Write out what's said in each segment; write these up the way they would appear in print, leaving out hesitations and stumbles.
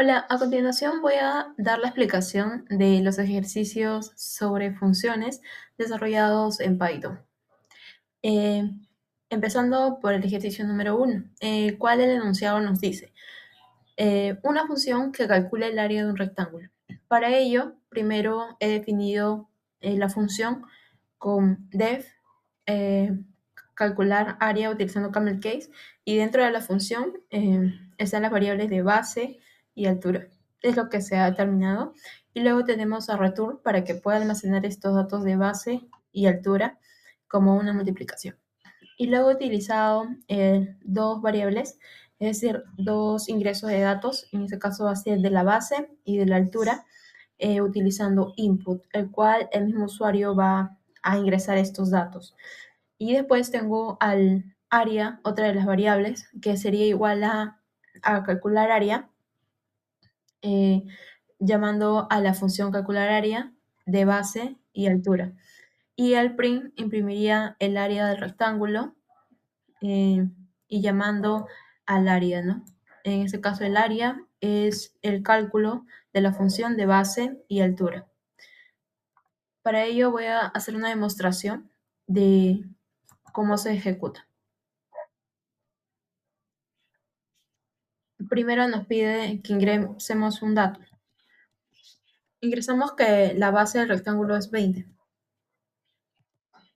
Hola, a continuación voy a dar la explicación de los ejercicios sobre funciones desarrollados en Python. Eh, Empezando por el ejercicio número 1, el cual el enunciado nos dice una función que calcula el área de un rectángulo. Para ello, primero he definido la función con def, calcular área utilizando camel case, y dentro de la función están las variables de base y altura. Es lo que se ha determinado. Y luego tenemos a return para que pueda almacenar estos datos de base y altura como una multiplicación. Y luego he utilizado dos variables, es decir, dos ingresos de datos, en este caso va a ser de la base y de la altura, utilizando input, el cual el mismo usuario va a ingresar estos datos. Y después tengo al área, otra de las variables, que sería igual a calcular área, eh, llamando a la función calcular área de base y altura. Y el print imprimiría el área del rectángulo y llamando al área, ¿no? En este caso, el área es el cálculo de la función de base y altura. Para ello voy a hacer una demostración de cómo se ejecuta. Primero nos pide que ingresemos un dato. Ingresamos que la base del rectángulo es 20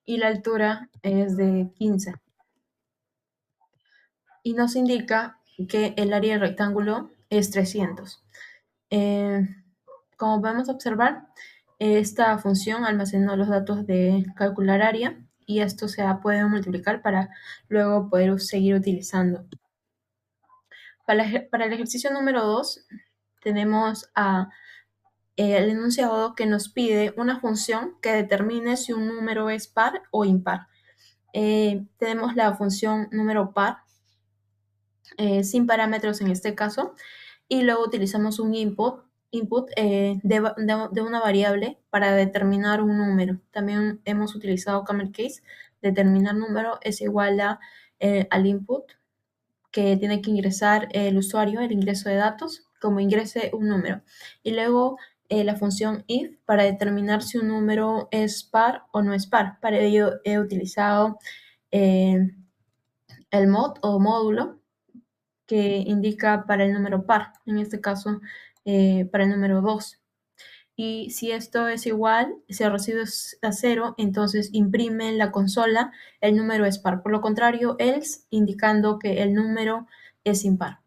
y la altura es de 15. Y nos indica que el área del rectángulo es 300. Como podemos observar, esta función almacenó los datos de calcular área y esto se ha podido multiplicar para luego poder seguir utilizando. Para el ejercicio número 2 tenemos el enunciado que nos pide una función que determine si un número es par o impar. Tenemos la función número par, sin parámetros en este caso, y luego utilizamos un input de una variable para determinar un número. También hemos utilizado camel case, determinar número es igual al input que tiene que ingresar el usuario, el ingreso de datos, como ingrese un número. Y luego la función if para determinar si un número es par o no es par. Para ello he utilizado el mod o módulo que indica para el número par, en este caso para el número 2. Y si esto es igual, si el residuo es a 0, entonces imprime en la consola el número es par. Por lo contrario, else, indicando que el número es impar.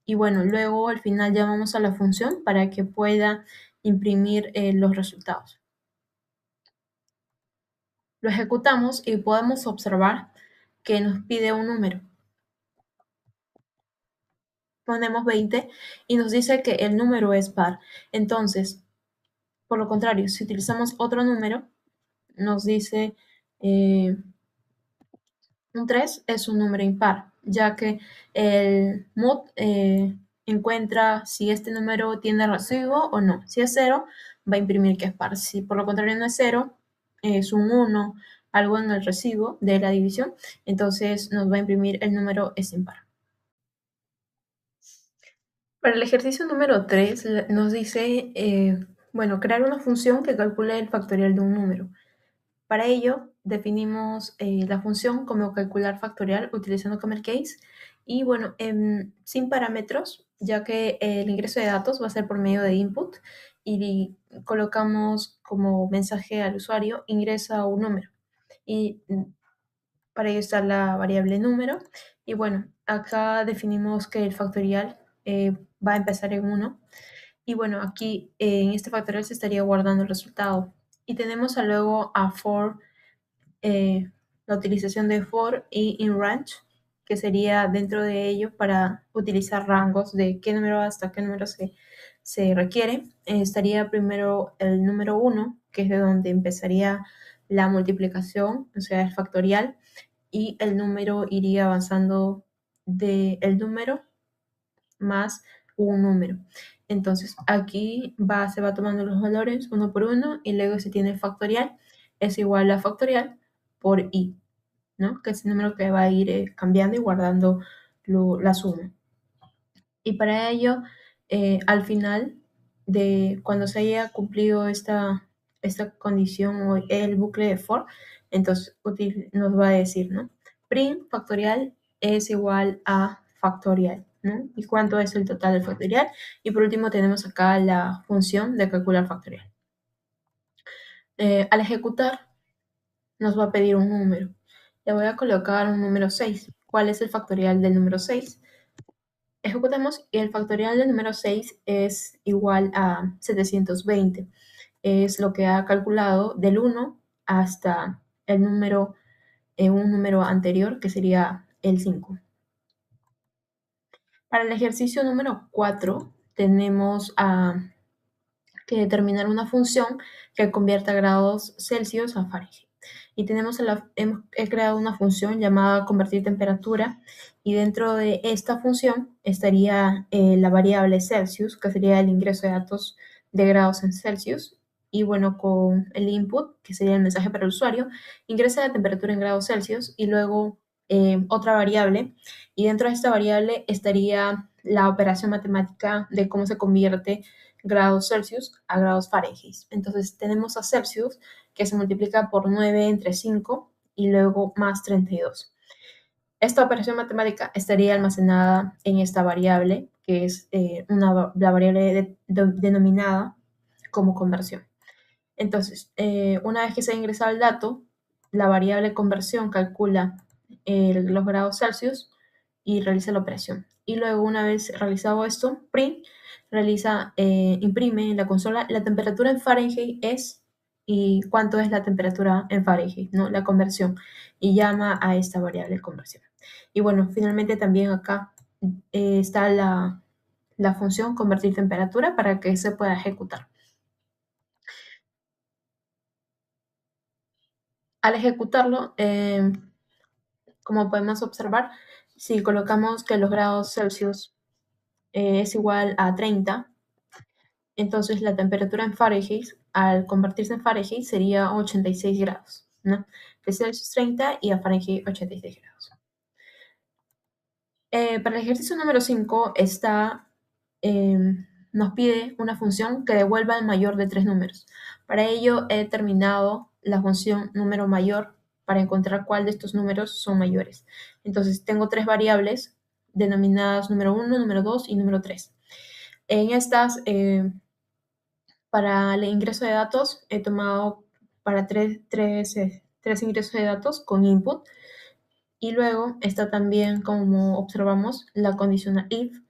Y bueno, luego al final llamamos a la función para que pueda imprimir los resultados. Lo ejecutamos y podemos observar que nos pide un número. Ponemos 20 y nos dice que el número es par. Entonces, por lo contrario, si utilizamos otro número, nos dice un 3 es un número impar, ya que el mod encuentra si este número tiene residuo o no. Si es 0, va a imprimir que es par. Si por lo contrario no es 0, es un 1, algo en el residuo de la división, entonces nos va a imprimir el número es impar. Para el ejercicio número 3 nos dice, bueno, crear una función que calcule el factorial de un número. Para ello, definimos la función como calcular factorial utilizando camel case y bueno, sin parámetros, ya que el ingreso de datos va a ser por medio de input y colocamos como mensaje al usuario ingresa un número. Y para ello está la variable número. Y bueno, acá definimos que el factorial va a empezar en 1. Y bueno, aquí en este factorial se estaría guardando el resultado. Y tenemos luego a for, la utilización de for y in-range, que sería dentro de ello para utilizar rangos de qué número hasta qué número se requiere. Estaría primero el número 1, que es de donde empezaría la multiplicación, o sea, el factorial, y el número iría avanzando del número más un número. Entonces, aquí se va tomando los valores uno por uno y luego se tiene el factorial, es igual a factorial por i, ¿no? Que es el número que va a ir cambiando y guardando la suma. Y para ello al final de cuando se haya cumplido esta condición o el bucle de for, entonces nos va a decir, ¿no? Print factorial es igual a factorial, ¿no? ¿Y cuánto es el total del factorial? Y por último tenemos acá la función de calcular factorial. Al ejecutar nos va a pedir un número. Le voy a colocar un número 6. ¿Cuál es el factorial del número 6? Ejecutamos y el factorial del número 6 es igual a 720. Es lo que ha calculado del 1 hasta el número, un número anterior, que sería el 5. Para el ejercicio número 4 tenemos que determinar una función que convierta grados Celsius a Fahrenheit. Y he creado una función llamada convertir temperatura, y dentro de esta función estaría la variable Celsius, que sería el ingreso de datos de grados en Celsius. Y bueno, con el input, que sería el mensaje para el usuario, ingresa la temperatura en grados Celsius y luego otra variable. Y dentro de esta variable estaría la operación matemática de cómo se convierte grados Celsius a grados Fahrenheit. Entonces tenemos a Celsius, que se multiplica por 9 entre 5 y luego más 32. Esta operación matemática estaría almacenada en esta variable, que es la variable denominada como conversión. Entonces, una vez que se ha ingresado el dato, la variable conversión calcula los grados Celsius y realiza la operación. Y luego, una vez realizado esto, print imprime en la consola la temperatura en Fahrenheit es y cuánto es la temperatura en Fahrenheit, ¿no? La conversión, y llama a esta variable conversión. Y bueno, finalmente también acá está la función convertir temperatura para que se pueda ejecutar. Al ejecutarlo, como podemos observar, si colocamos que los grados Celsius es igual a 30, entonces la temperatura en Fahrenheit, al convertirse en Fahrenheit, sería 86 grados, ¿no? De Celsius 30 y a Fahrenheit 86 grados. Para el ejercicio número 5 nos pide una función que devuelva el mayor de 3 números. Para ello he determinado la función número mayor para encontrar cuál de estos números son mayores. Entonces tengo 3 variables denominadas número 1, número 2 y número 3. En estas, para el ingreso de datos, he tomado para tres ingresos de datos con input. Y luego está también, como observamos, la condicional if.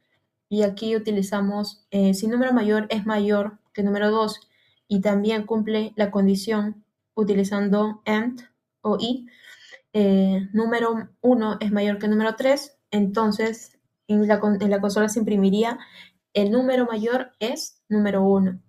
Y aquí utilizamos, si número mayor es mayor que número 2 y también cumple la condición utilizando AND o y, número 1 es mayor que número 3, entonces en la consola se imprimiría el número mayor es número 1.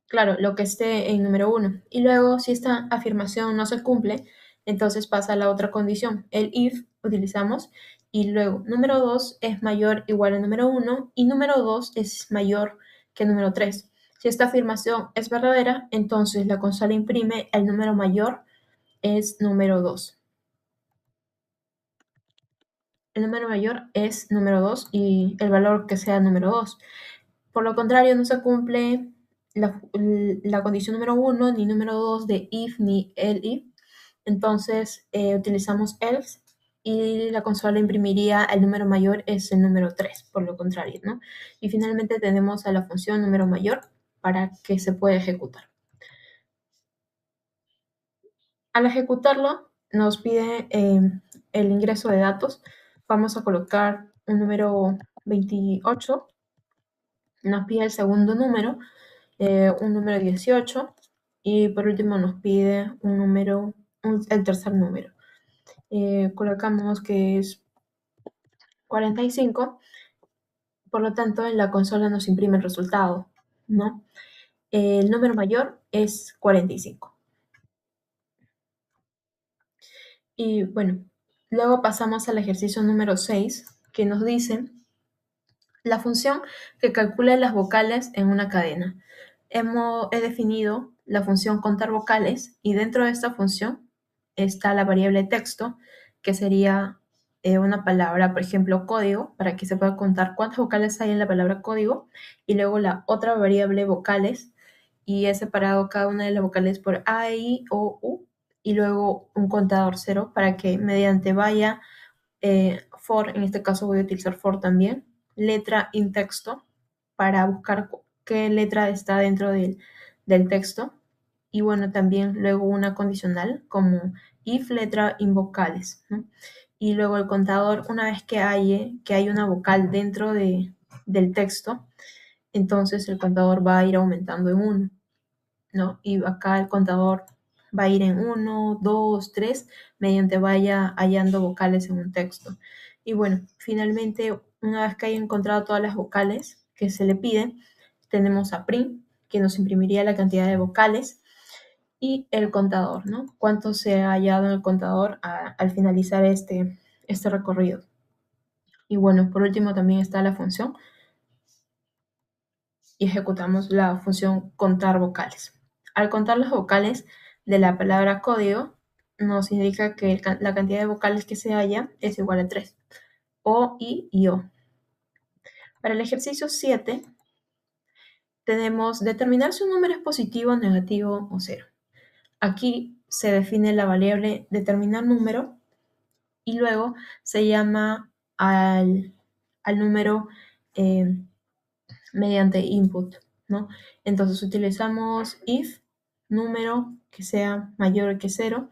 Claro, lo que esté en número 1. Y luego, si esta afirmación no se cumple, entonces pasa a la otra condición. El if utilizamos y luego número 2 es mayor o igual a número 1 y número 2 es mayor que número 3. Si esta afirmación es verdadera, entonces la consola imprime el número mayor es número 2. El número mayor es número 2 y el valor que sea número 2. Por lo contrario, no se cumple la condición número 1 ni número 2 de if ni el if. Entonces utilizamos else y la consola imprimiría el número mayor es el número 3, por lo contrario, ¿no? Y finalmente tenemos a la función número mayor para que se pueda ejecutar. Al ejecutarlo, nos pide el ingreso de datos. Vamos a colocar un número 28. Nos pide el segundo número, un número 18. Y por último nos pide el tercer número. Colocamos que es 45. Por lo tanto, en la consola nos imprime el resultado, ¿no? El número mayor es 45. Y bueno, luego pasamos al ejercicio número 6, que nos dice la función que calcula las vocales en una cadena. He definido la función contar vocales y dentro de esta función está la variable texto, que sería una palabra, por ejemplo, código, para que se pueda contar cuántas vocales hay en la palabra código, y luego la otra variable vocales, y he separado cada una de las vocales por A, I, O, U, y luego un contador cero para que mediante vaya for, en este caso voy a utilizar for también, letra in texto, para buscar qué letra está dentro del texto. Y bueno, también luego una condicional como if letra in vocales, ¿no? Y luego el contador, una vez que hay una vocal dentro del texto, entonces el contador va a ir aumentando en 1, ¿no? Y acá el contador va a ir en 1, 2, 3, mediante vaya hallando vocales en un texto. Y bueno, finalmente, una vez que haya encontrado todas las vocales que se le piden, tenemos a print, que nos imprimiría la cantidad de vocales, y el contador, ¿no? Cuánto se ha hallado en el contador al finalizar este recorrido. Y bueno, por último también está la función, y ejecutamos la función contar vocales. Al contar las vocales de la palabra código, nos indica que la cantidad de vocales que se halla es igual a 3. O, I y O. Para el ejercicio 7, tenemos determinar si un número es positivo, negativo o cero. Aquí se define la variable determinar número y luego se llama al número mediante input, ¿no? Entonces utilizamos if número que sea mayor que 0,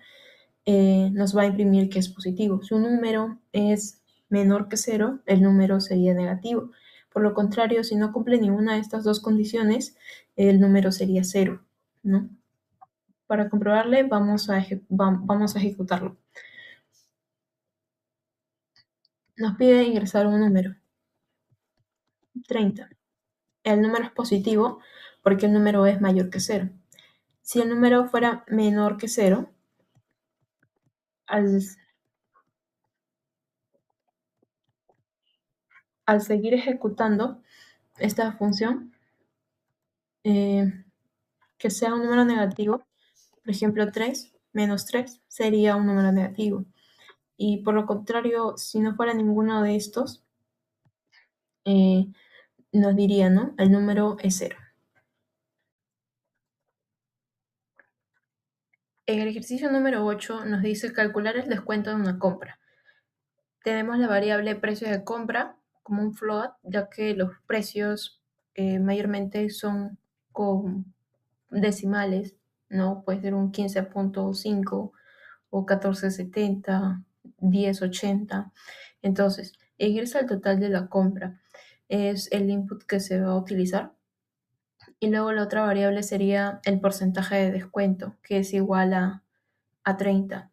nos va a imprimir que es positivo. Si un número es menor que 0, el número sería negativo. Por lo contrario, si no cumple ninguna de estas dos condiciones, el número sería 0, ¿no? Para comprobarle, vamos a ejecutarlo. Nos pide ingresar un número, 30. El número es positivo porque el número es mayor que 0. Si el número fuera menor que 0, al seguir ejecutando esta función, que sea un número negativo, por ejemplo 3 menos 3 sería un número negativo. Y por lo contrario, si no fuera ninguno de estos, nos diría, ¿no? El número es 0. En el ejercicio número 8 nos dice calcular el descuento de una compra. Tenemos la variable precio de compra como un float, ya que los precios mayormente son con decimales, ¿no? Puede ser un 15.5 o 14.70, 10.80. Entonces, ingresa el total de la compra. Es el input que se va a utilizar. Y luego la otra variable sería el porcentaje de descuento, que es igual a 30.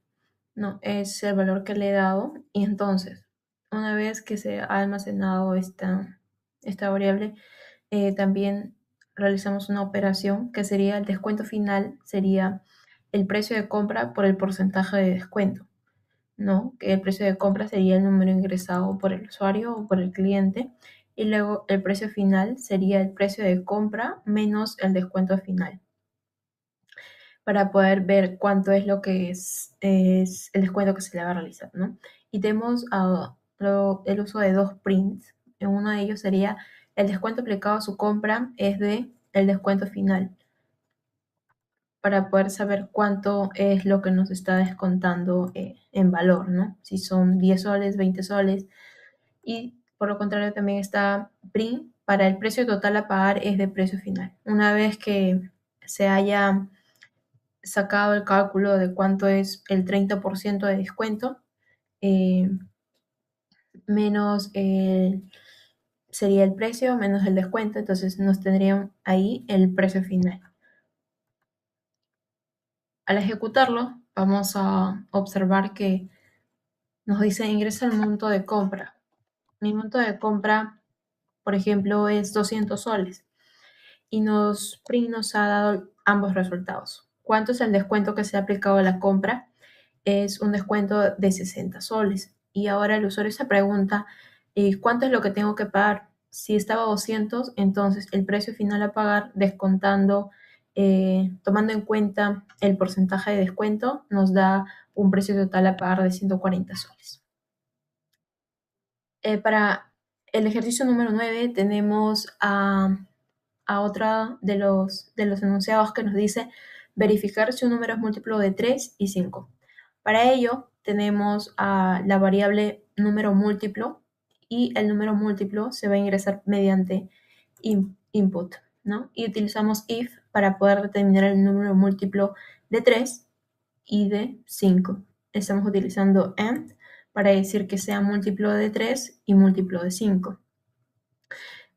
No, es el valor que le he dado. Y entonces, una vez que se ha almacenado esta variable, también realizamos una operación que sería el descuento final, sería el precio de compra por el porcentaje de descuento, ¿no? Que el precio de compra sería el número ingresado por el usuario o por el cliente, y luego el precio final sería el precio de compra menos el descuento final, para poder ver cuánto es lo que es el descuento que se le va a realizar, ¿no? Y tenemos el uso de dos prints. En uno de ellos sería el descuento aplicado a su compra es de el descuento final, para poder saber cuánto es lo que nos está descontando en valor, ¿no? Si son 10 soles, 20 soles. Y por lo contrario también está print para el precio total a pagar es de precio final. Una vez que se haya sacado el cálculo de cuánto es el 30% de descuento, eh, menos sería el precio, menos el descuento, entonces nos tendrían ahí el precio final. Al ejecutarlo, vamos a observar que nos dice ingresa el monto de compra. Mi monto de compra, por ejemplo, es 200 soles. Y PRINT nos ha dado ambos resultados. ¿Cuánto es el descuento que se ha aplicado a la compra? Es un descuento de 60 soles. Y ahora el usuario se pregunta, ¿cuánto es lo que tengo que pagar? Si estaba 200, entonces el precio final a pagar, descontando, tomando en cuenta el porcentaje de descuento, nos da un precio total a pagar de 140 soles. Para el ejercicio número 9 tenemos a otra de los enunciados que nos dice verificar si un número es múltiplo de 3 y 5. Para ello tenemos a la variable número múltiplo y el número múltiplo se va a ingresar mediante input, ¿no? Y utilizamos if para poder determinar el número múltiplo de 3 y de 5. Estamos utilizando AND para decir que sea múltiplo de 3 y múltiplo de 5.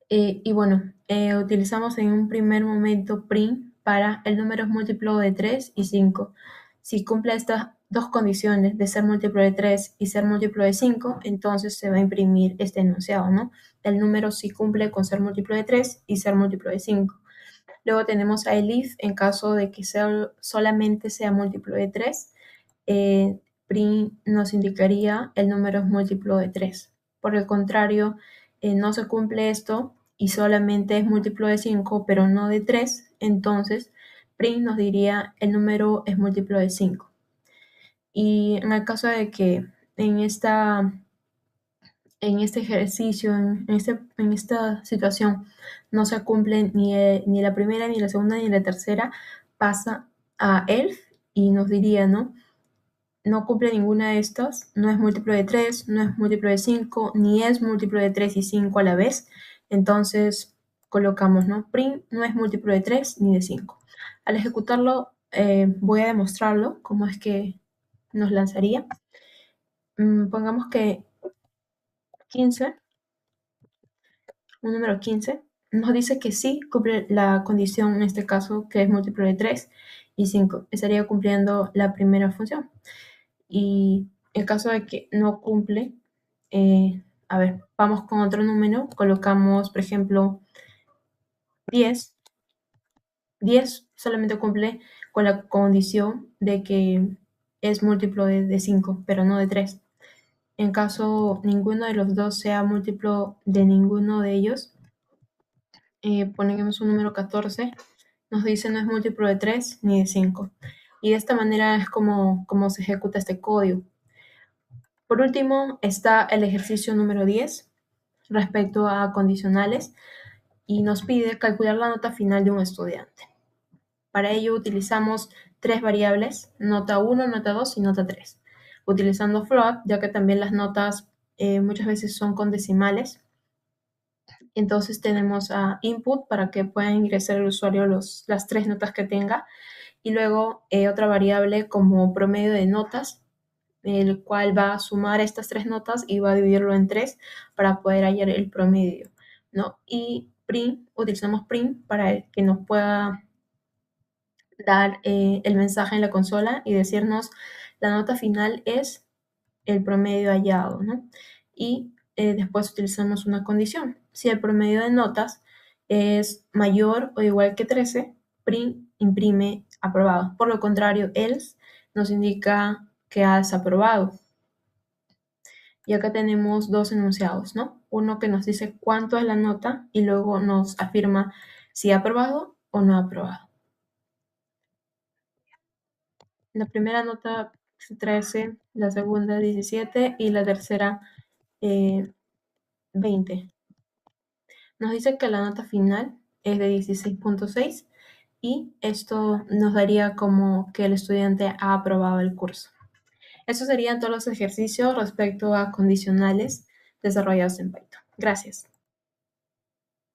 Y bueno, utilizamos en un primer momento print para el número es múltiplo de 3 y 5. Si cumple estas dos condiciones de ser múltiplo de 3 y ser múltiplo de 5, entonces se va a imprimir este enunciado, ¿no? El número sí cumple con ser múltiplo de 3 y ser múltiplo de 5. Luego tenemos a el if en caso de que solamente sea múltiplo de 3. Print nos indicaría el número es múltiplo de 3. Por el contrario, no se cumple esto y solamente es múltiplo de 5, pero no de 3, entonces print nos diría el número es múltiplo de 5. Y en el caso de que en este ejercicio, en esta situación, no se cumple ni la primera, ni la segunda, ni la tercera, pasa a else y nos diría, ¿no? No cumple ninguna de estas, no es múltiplo de 3, no es múltiplo de 5, ni es múltiplo de 3 y 5 a la vez. Entonces colocamos, ¿no? Print no es múltiplo de 3 ni de 5. Al ejecutarlo, voy a demostrarlo, cómo es que nos lanzaría. Pongamos que 15, un número 15, nos dice que sí cumple la condición, en este caso, que es múltiplo de 3 y 5. Estaría cumpliendo la primera función. Y en caso de que no cumple, a ver, vamos con otro número, colocamos, por ejemplo, 10. 10 solamente cumple con la condición de que es múltiplo de 5, pero no de 3. En caso ninguno de los dos sea múltiplo de ninguno de ellos, ponemos un número 14, nos dice no es múltiplo de 3 ni de 5. Y de esta manera es como se ejecuta este código. Por último, está el ejercicio número 10 respecto a condicionales y nos pide calcular la nota final de un estudiante. Para ello utilizamos tres variables, nota 1, nota 2 y nota 3. Utilizando float, ya que también las notas muchas veces son con decimales. Entonces tenemos a input para que pueda ingresar el usuario las tres notas que tenga. Y luego otra variable como promedio de notas, el cual va a sumar estas tres notas y va a dividirlo en 3 para poder hallar el promedio, ¿no? Y print, utilizamos print para que nos pueda dar el mensaje en la consola y decirnos la nota final es el promedio hallado, ¿no? Y después utilizamos una condición. Si el promedio de notas es mayor o igual que 13, print imprime aprobado. Por lo contrario, else nos indica que ha desaprobado. Y acá tenemos dos enunciados, ¿no? Uno que nos dice cuánto es la nota y luego nos afirma si ha aprobado o no ha aprobado. La primera nota 13, la segunda 17 y la tercera 20. Nos dice que la nota final es de 16.6 y esto nos daría como que el estudiante ha aprobado el curso. Estos serían todos los ejercicios respecto a condicionales desarrollados en Python. Gracias.